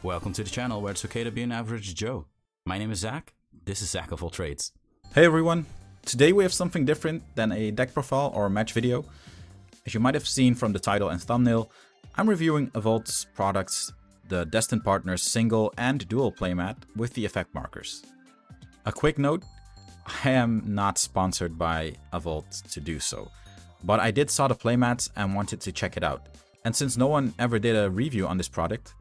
Welcome to the channel where it's okay to be an average Joe. My name is Zack, this is Zack Avault Trades. Hey everyone, today we have something different than a deck profile or match video. As you might have seen from the title and thumbnail, I'm reviewing Avault's products, the Destined Partners Single and Dual Playmat with the effect markers. A quick note, I am not sponsored by Avault to do so, but I did saw the playmats and wanted to check it out. And since no one ever did a review on this product,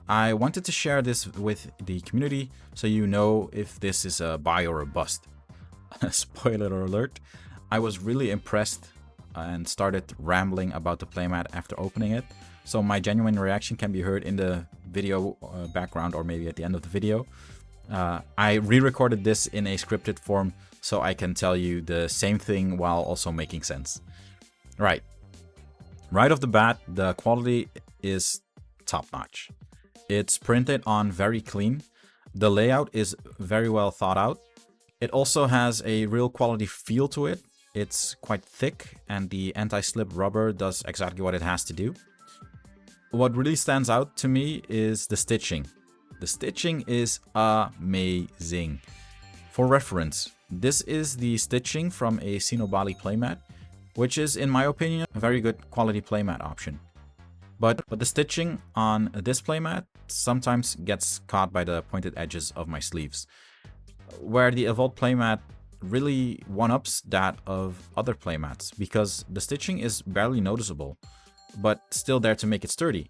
I wanted to share this with the community so you know if this is a buy or a bust. Spoiler alert, I was really impressed and started rambling about the playmat after opening it. So my genuine reaction can be heard in the video background or maybe at the end of the video. I re-recorded this in a scripted form so I can tell you the same thing while also making sense. Right off the bat, the quality is top-notch. It's printed on very clean. The layout is very well thought out. It also has a real quality feel to it. It's quite thick and the anti-slip rubber does exactly what it has to do. What really stands out to me is the stitching. The stitching is amazing. For reference, this is the stitching from a Single&Dual playmat, which is, in my opinion, a very good quality playmat option. But the stitching on this playmat sometimes gets caught by the pointed edges of my sleeves, where the Avault playmat really one-ups that of other playmats because the stitching is barely noticeable, but still there to make it sturdy.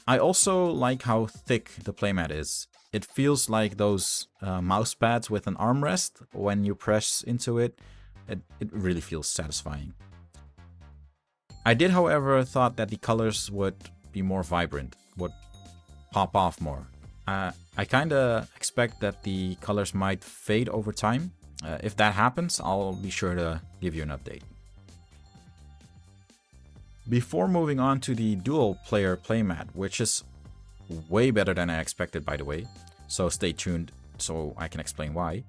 I also like how thick the playmat is. It feels like those mouse pads with an armrest. When you press into it, it really feels satisfying. I did, however, thought that the colors would be more vibrant, would pop off more. I kinda expect that the colors might fade over time. If that happens, I'll be sure to give you an update. Before moving on to the dual player playmat, which is way better than I expected, by the way, so stay tuned so I can explain why,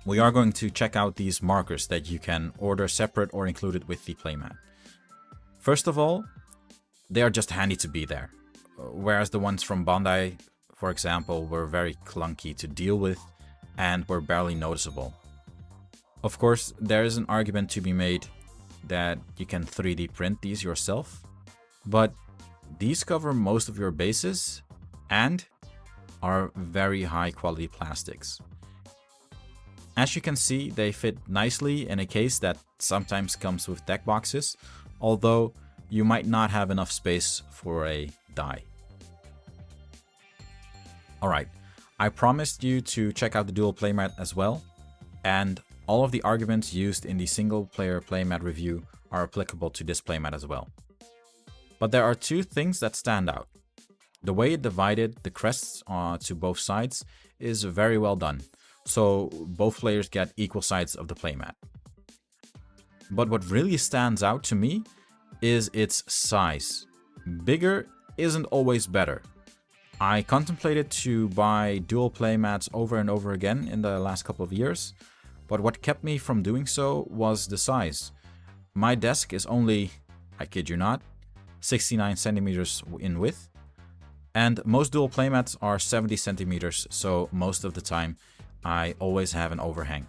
we are going to check out these markers that you can order separate or included with the playmat. First of all, they are just handy to be there, whereas the ones from Bandai, for example, were very clunky to deal with and were barely noticeable. Of course, there is an argument to be made that you can 3D print these yourself, but these cover most of your bases and are very high quality plastics. As you can see, they fit nicely in a case that sometimes comes with deck boxes, although you might not have enough space for a die. Alright, I promised you to check out the dual playmat as well, and all of the arguments used in the single player playmat review are applicable to this playmat as well. But there are two things that stand out. The way it divided the crests to both sides is very well done, so both players get equal sides of the playmat. But what really stands out to me is its size. Bigger isn't always better. I contemplated to buy dual playmats over and over again in the last couple of years, but what kept me from doing so was the size. My desk is only, I kid you not, 69 centimeters in width, and most dual playmats are 70 centimeters, so most of the time I always have an overhang.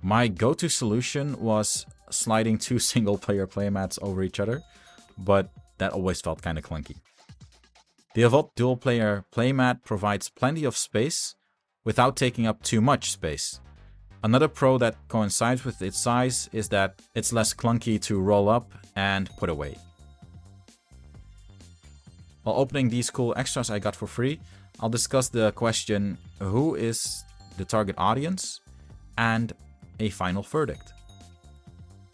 My go-to solution was sliding two single player playmats over each other, but that always felt kinda clunky. The Avault dual player playmat provides plenty of space without taking up too much space. Another pro that coincides with its size is that it's less clunky to roll up and put away. While opening these cool extras I got for free, I'll discuss the question, who is the target audience, and a final verdict.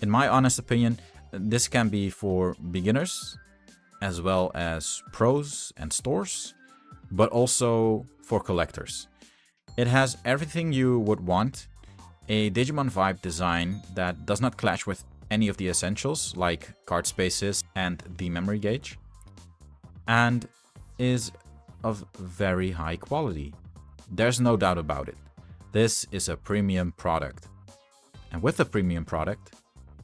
In my honest opinion, this can be for beginners, as well as pros and stores, but also for collectors. It has everything you would want, a Digimon vibe design that does not clash with any of the essentials like card spaces and the memory gauge, and is of very high quality. There's no doubt about it. This is a premium product. And with a premium product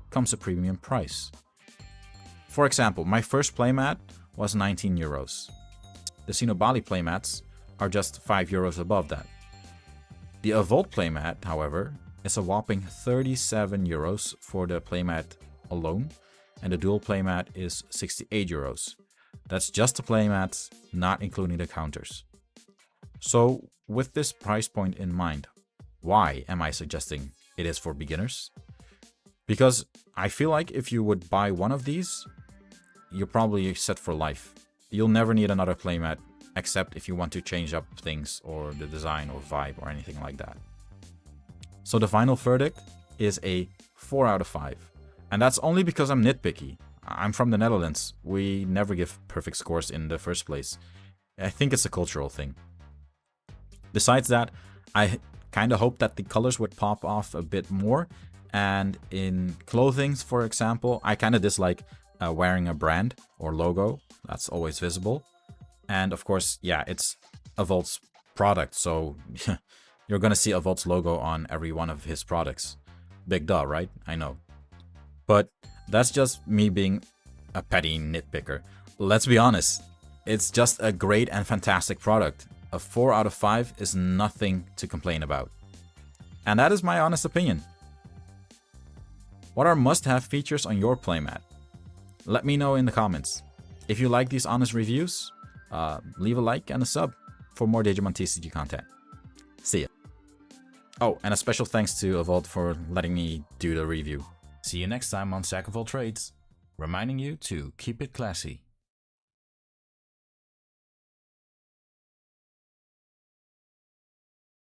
comes a premium price. For example, my first playmat was 19 euros. the Sinobali playmats are just €5 above that. The Avault playmat, however, is a whopping €37 for the playmat alone, and the dual playmat is €68. That's just the playmats, not including the counters. So, with this price point in mind, why am I suggesting it is for beginners? Because I feel like if you would buy one of these, you're probably set for life. You'll never need another playmat, except if you want to change up things or the design or vibe or anything like that. So the final verdict is a 4 out of 5. And that's only because I'm nitpicky. I'm from the Netherlands. We never give perfect scores in the first place. I think it's a cultural thing. Besides that, I kind of hope that the colors would pop off a bit more. And in clothing, for example, I kind of dislike wearing a brand or logo. That's always visible. And of course, yeah, it's Avault's product. So you're going to see Avault's logo on every one of his products. Big duh, right? I know. But that's just me being a petty nitpicker. Let's be honest. It's just a great and fantastic product. A 4 out of 5 is nothing to complain about. And that is my honest opinion. What are must-have features on your playmat? Let me know in the comments. If you like these honest reviews, leave a like and a sub for more Digimon TCG content. See ya. Oh, and a special thanks to Avault for letting me do the review. See you next time on Zack of All Trades, reminding you to keep it classy.